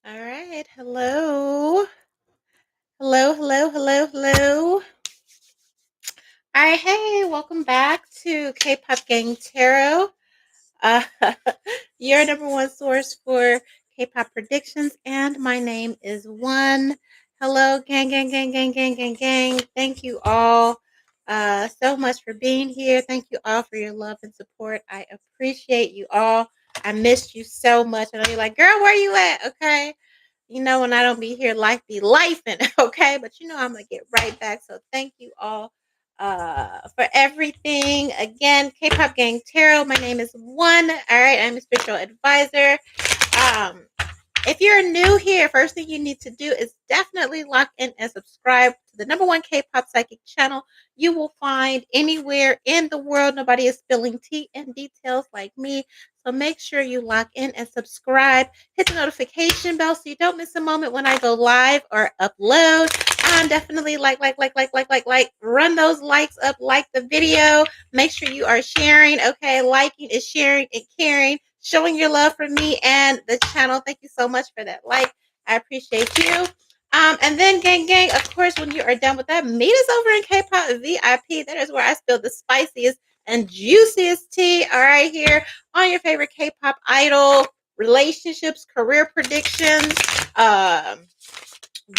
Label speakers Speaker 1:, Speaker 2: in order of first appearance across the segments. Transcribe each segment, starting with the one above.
Speaker 1: All right. Hello. Hello, hello, hello, hello. All right. Hey, welcome back to K-Pop Gang Tarot. Uh, your number one source for K-Pop predictions. And my name is One. Hello, gang, gang, gang, gang, gang, gang, gang. Thank you all so much for being here. Thank you all for your love and support. I appreciate you all. I missed you so much. I know you're like, girl, where you at? Okay. When I don't be here, life be life, and okay, but I'm gonna get right back. So thank you all for everything. Again, K-pop Gang Tarot. My name is One. All right, I'm a spiritual advisor. Um, if you're new here, first thing you need to do is definitely lock in and subscribe to the number one K-pop psychic channel you will find anywhere in the world. Nobody is spilling tea and details like me. So make sure you lock in and subscribe. Hit the notification bell so you don't miss a moment when I go live or upload. Definitely like. Run those likes up, like the video. Make sure you are sharing. Okay, liking is sharing and caring, showing your love for me and the channel. Thank you so much for that like. I appreciate you. And then gang, of course, when you are done with that, meet us over in K-pop VIP. That is where I spill the spiciest and juiciest tea. All right, here on your favorite K-pop idol, relationships, career predictions,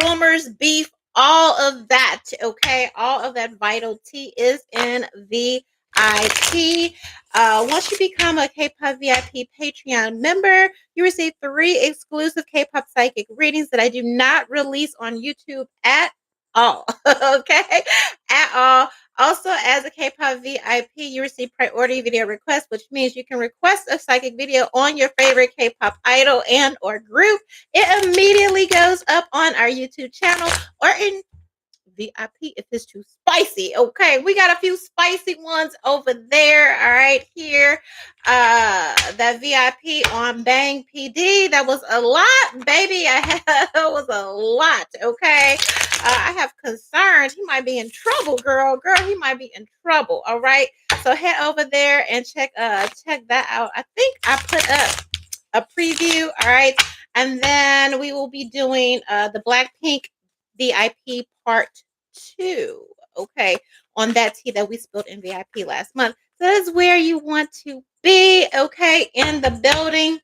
Speaker 1: rumors, beef, all of that. Okay, all of that vital tea is in VIP. Once you become a K-pop VIP Patreon member, you receive 3 exclusive K-pop psychic readings that I do not release on YouTube at all. Okay, at all. Also, as a K-pop VIP, you receive priority video requests, which means you can request a psychic video on your favorite K-pop idol and or group. It immediately goes up on our YouTube channel or in VIP if it's too spicy. Okay, we got a few spicy ones over there. All right, here. That VIP on Bang PD. That was a lot, baby. That was a lot. Okay. I have concerns. He might be in trouble, girl. Girl, he might be in trouble. All right. So head over there and check that out. I think I put up a preview. All right. And then we will be doing the Blackpink VIP part 2. Okay. On that tea that we spilled in VIP last month. So that's where you want to be. Okay. In the building.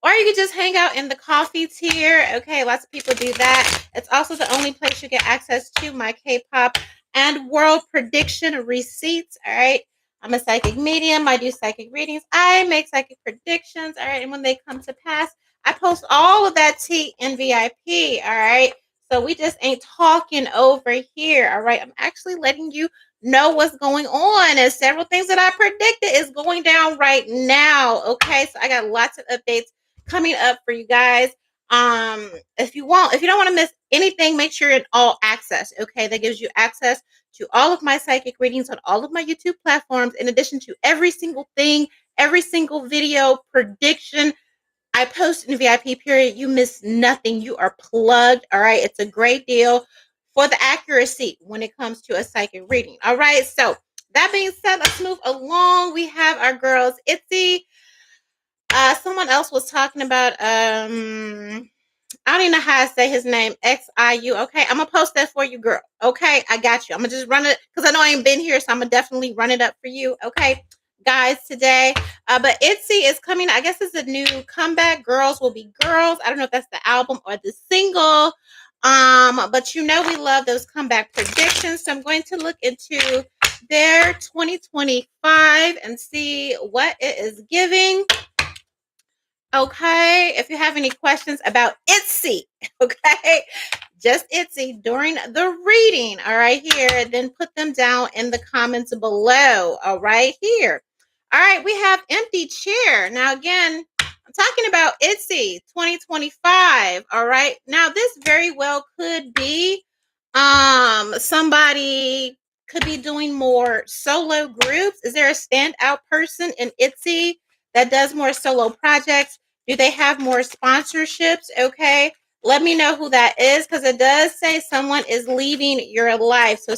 Speaker 1: Or you can just hang out in the coffee tier. Okay, lots of people do that. It's also the only place you get access to my K-pop and world prediction receipts. All right. I'm a psychic medium. I do psychic readings. I make psychic predictions. All right. And when they come to pass, I post all of that tea in VIP. All right. So we just ain't talking over here. All right. I'm actually letting you know what's going on. And several things that I predicted is going down right now. Okay. So I got lots of updates coming up for you guys. If you don't want to miss anything, make sure you're in all access. Okay, that gives you access to all of my psychic readings on all of my YouTube platforms, in addition to every single thing, every single video prediction I post in VIP period. You miss nothing. You are plugged. All right, it's a great deal for the accuracy when it comes to a psychic reading. All right, so that being said, let's move along. We have our girls ITZY. Someone else was talking about I don't even know how to say his name. XIU. Okay, I'm gonna post that for you, girl. Okay, I got you. I'm gonna just run it because I know I ain't been here, so I'm gonna definitely run it up for you. Okay, guys, today. But ITZY is coming. I guess it's a new comeback. Girls will be girls. I don't know if that's the album or the single. But we love those comeback predictions. So I'm going to look into their 2025 and see what it is giving. Okay, if you have any questions about ITZY, okay, just ITZY during the reading, all right, here, then put them down in the comments below, all right, here. All right, we have empty chair. Now, again, I'm talking about ITZY 2025, all right. Now, this very well could be somebody could be doing more solo groups. Is there a standout person in ITZY that does more solo projects? Do they have more sponsorships? Okay. Let me know who that is, because it does say someone is leaving your life. So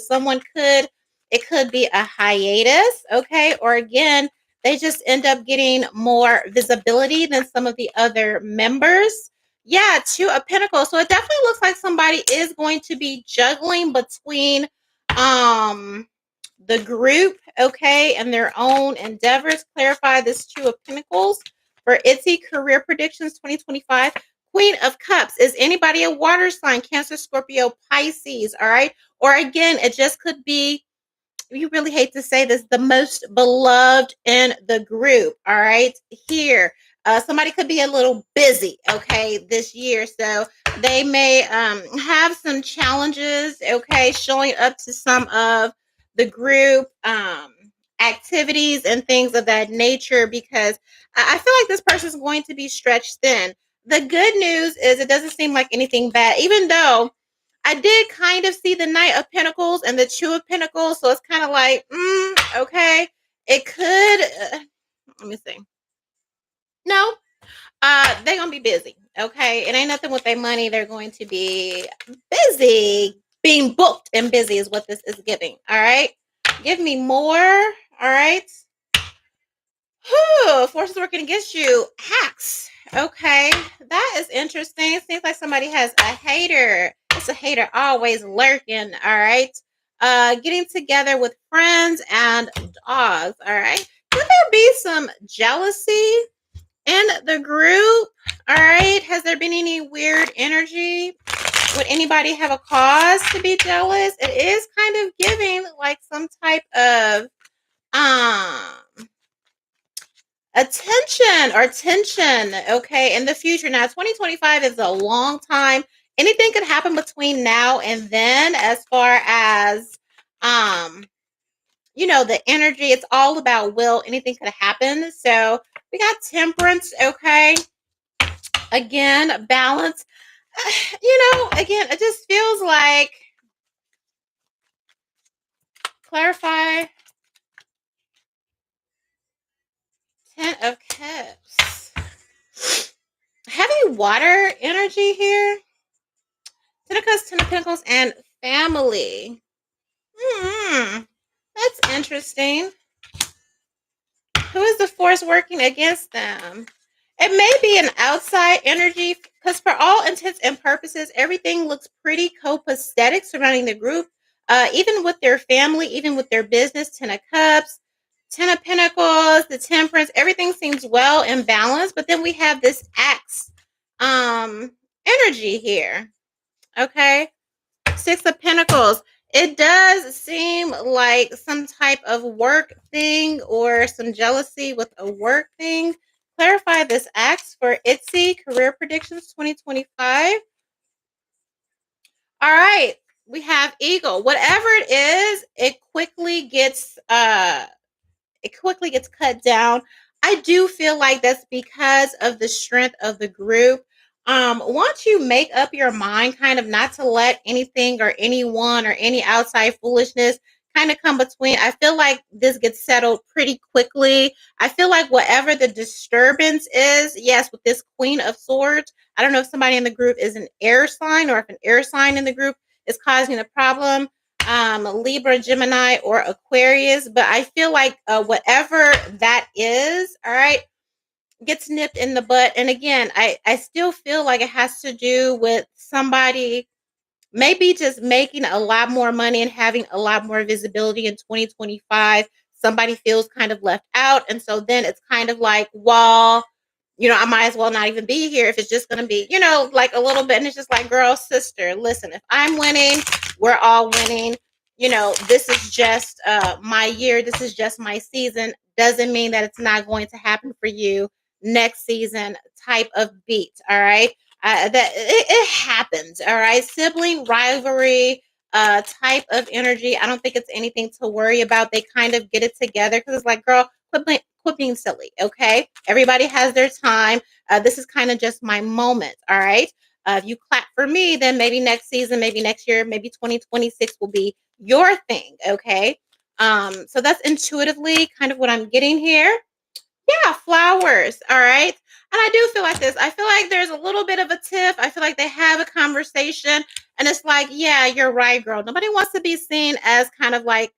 Speaker 1: it could be a hiatus. Okay. Or again, they just end up getting more visibility than some of the other members. Yeah, Two of Pentacles. So it definitely looks like somebody is going to be juggling between um the group, okay, and their own endeavors. Clarify this Two of Pentacles for ITZY career predictions 2025. Queen of Cups. Is anybody a water sign? Cancer, Scorpio, Pisces, all right? Or again, it just could be, you really hate to say this, the most beloved in the group. All right, here, somebody could be a little busy, okay, this year, so they may have some challenges, okay, showing up to some of the group activities and things of that nature, because I feel like this person is going to be stretched thin. The good news is it doesn't seem like anything bad, even though I did kind of see the Knight of Pentacles and the Two of Pentacles, so it's kind of like, okay, it could. Let me see. No, they're gonna be busy. Okay, it ain't nothing with their money. They're going to be busy, being booked and busy is what this is giving. All right, give me more. All right. Whew, forces working against you. Hacks. Okay, that is interesting. Seems like somebody has a hater. It's a hater always lurking. All right. Getting together with friends and dogs. All right. Could there be some jealousy in the group? All right. Has there been any weird energy? Would anybody have a cause to be jealous? It is kind of giving like some type of attention or tension, okay, in the future. Now 2025 is a long time. Anything could happen between now and then, as far as um the energy. It's all about will. Anything could happen. So we got temperance, okay, again, balance. Again, it just feels like, clarify, 10 of Cups, heavy water energy here. 10 of Cups, 10 of Pentacles, and family. Hmm, that's interesting. Who is the force working against them? It may be an outside energy, because for all intents and purposes, everything looks pretty copacetic surrounding the group, even with their family, even with their business. 10 of Cups, 10 of Pentacles, the Temperance, everything seems well and balanced. But then we have this Axe energy here. Okay. 6 of Pentacles. It does seem like some type of work thing or some jealousy with a work thing. Clarify this Axe for ITZY career predictions 2025. All right, we have Eagle. Whatever it is, it quickly gets cut down. I do feel like that's because of the strength of the group. Once you make up your mind, kind of not to let anything or anyone or any outside foolishness kind of come between, I feel like this gets settled pretty quickly. I feel like whatever the disturbance is, yes, with this Queen of Swords, I don't know if somebody in the group is an air sign or if an air sign in the group is causing a problem, Libra, Gemini, or Aquarius. But I feel like whatever that is, all right, gets nipped in the butt. And again, I still feel like it has to do with somebody maybe just making a lot more money and having a lot more visibility in 2025. Somebody feels kind of left out. And so then it's kind of like, well, I might as well not even be here if it's just going to be, like a little bit. And it's just like, girl, sister, listen, if I'm winning, we're all winning. This is just my year. This is just my season. Doesn't mean that it's not going to happen for you next season type of beat. All right. That it happens. All right. Sibling rivalry type of energy. I don't think it's anything to worry about. They kind of get it together because it's like, girl, quit being silly. Okay. Everybody has their time. This is kind of just my moment. All right. If you clap for me, then maybe next season, maybe next year, maybe 2026 will be your thing. Okay. So that's intuitively kind of what I'm getting here. Yeah, flowers. All right. And I do feel like this. I feel like there's a little bit of a tiff. I feel like they have a conversation and it's like, yeah, you're right, girl. Nobody wants to be seen as kind of like,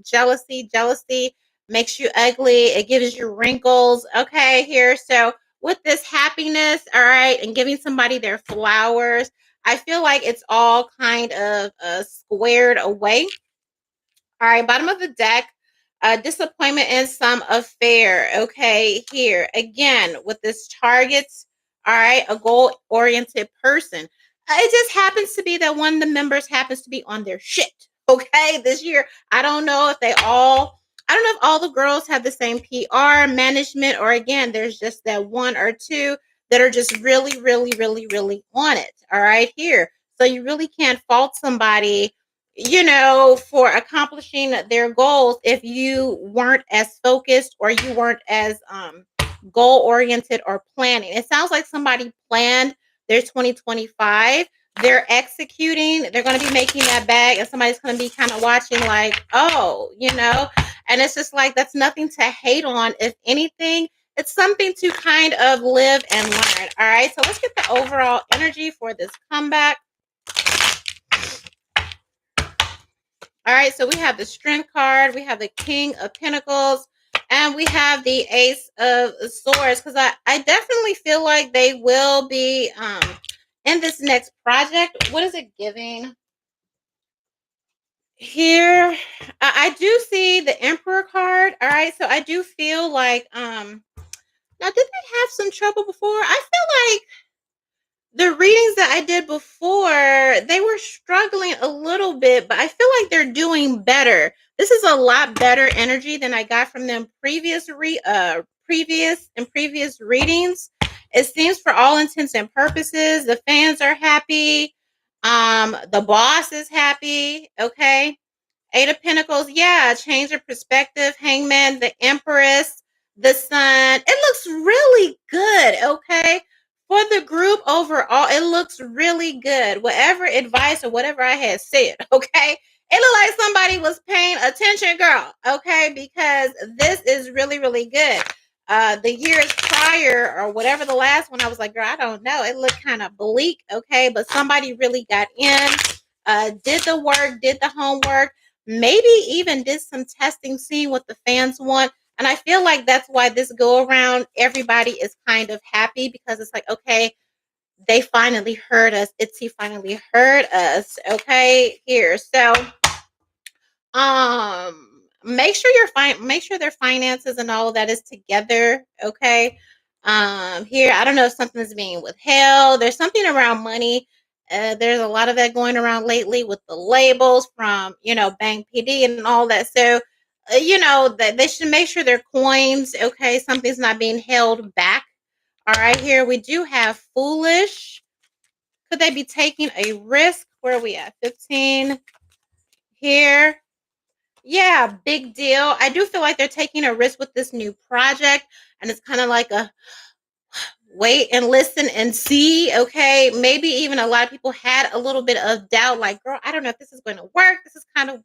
Speaker 1: jealousy. Jealousy makes you ugly. It gives you wrinkles. Okay, here. So with this happiness, all right, and giving somebody their flowers, I feel like it's all kind of squared away. All right, bottom of the deck, disappointment in some affair. Okay, here again with this targets. All right, a goal oriented person. It just happens to be that one of the members happens to be on their shit. Okay, this year. I don't know if they all. I don't know if all the girls have the same PR management, or again, there's just that one or two that are just really, really, really, really on it. All right, here. So you really can't fault somebody, for accomplishing their goals if you weren't as focused or you weren't as goal oriented or planning. It sounds like somebody planned their 2025. They're executing, they're going to be making that bag, and somebody's going to be kind of watching, like, oh, and it's just like that's nothing to hate on. If anything, it's something to kind of live and learn. All right, so let's get the overall energy for this comeback. All right, so we have the Strength card, we have the King of Pentacles, and we have the Ace of Swords. Because I definitely feel like they will be in this next project. What is it giving? Here, I do see the Emperor card. All right, so I do feel like now, did they have some trouble before? I feel like the readings that I did before, they were struggling a little bit, but I feel like they're doing better. This is a lot better energy than I got from them previous readings. It seems, for all intents and purposes, the fans are happy. The boss is happy. Okay. Eight of Pentacles, yeah, change of perspective. Hangman, the Empress, the Sun. It looks really good, okay? For the group overall, it looks really good. Whatever advice or whatever I had said, okay? It looked like somebody was paying attention, girl, okay? Because this is really, really good. The years prior, or whatever the last one, I was like, girl, I don't know. It looked kind of bleak, okay? But somebody really got in, did the work, did the homework, maybe even did some testing, seeing what the fans want. And I feel like that's why this go around, everybody is kind of happy, because it's like, okay, they finally heard us. ITZY finally heard us. Okay, here. So make sure their finances and all of that is together. Okay. Here, I don't know if something is being withheld. There's something around money. There's a lot of that going around lately with the labels from, Bank PD and all that. So, that they should make sure their coins, okay, something's not being held back. All right, here we do have foolish. Could they be taking a risk? Where are we at? 15 here. Yeah, big deal. I do feel like they're taking a risk with this new project, and it's kind of like a wait and listen and see. Okay, maybe even a lot of people had a little bit of doubt, like, girl, I don't know if this is going to work. This is kind of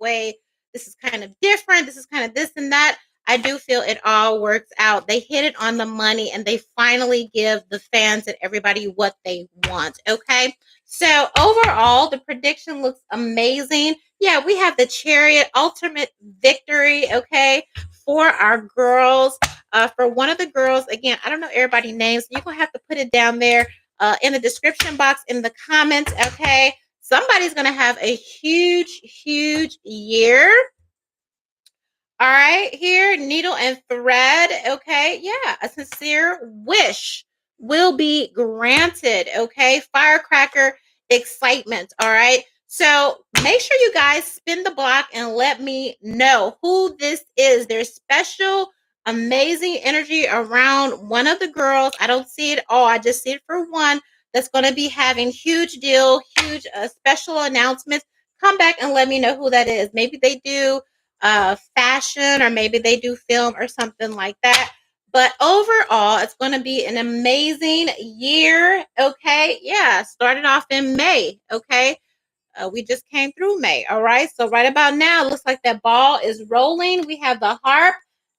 Speaker 1: different. This is kind of this and that. I do feel it all works out. They hit it on the money, and they finally give the fans and everybody what they want. Okay, so overall, the prediction looks amazing. Yeah, we have the Chariot, ultimate victory. Okay, for our girls. For one of the girls, again, I don't know everybody's names. You're going to have to put it down there in the description box, in the comments, okay? Somebody's going to have a huge, huge year. All right, here, needle and thread, okay? Yeah, a sincere wish will be granted, okay? Firecracker excitement, all right? So make sure you guys spin the block and let me know who this is. There's special, amazing energy around one of the girls. I don't see it all. I just see it for one that's going to be having huge deal, huge special announcements. Come back and let me know who that is. Maybe they do fashion, or maybe they do film or something like that. But overall, it's going to be an amazing year. Okay. Yeah. Started off in May. Okay. We just came through May. All right. So right about now, looks like that ball is rolling. We have the harp.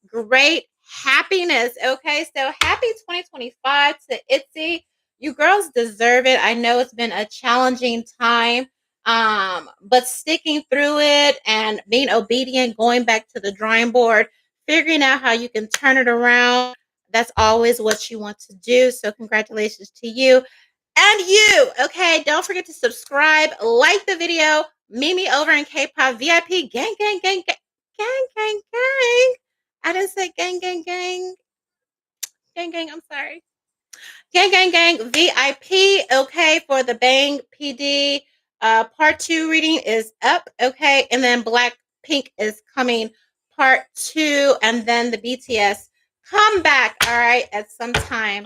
Speaker 1: Great happiness. Okay. So happy 2025 to ITZY. You girls deserve it. I know it's been a challenging time. But sticking through it and being obedient, going back to the drawing board, figuring out how you can turn it around. That's always what you want to do. So congratulations to you. And you, okay, don't forget to subscribe, like the video, meet me over in K-pop VIP, gang, gang, gang, gang, gang, gang, gang. I didn't say gang, gang, gang, gang, gang, I'm sorry. Gang, gang, gang, VIP, okay, for the Bang PD. Part 2 reading is up, okay, and then Black Pink is coming part 2, and then the BTS come back, all right, at some time.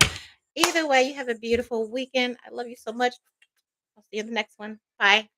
Speaker 1: Either way, you have a beautiful weekend. I love you so much. I'll see you in the next one. Bye.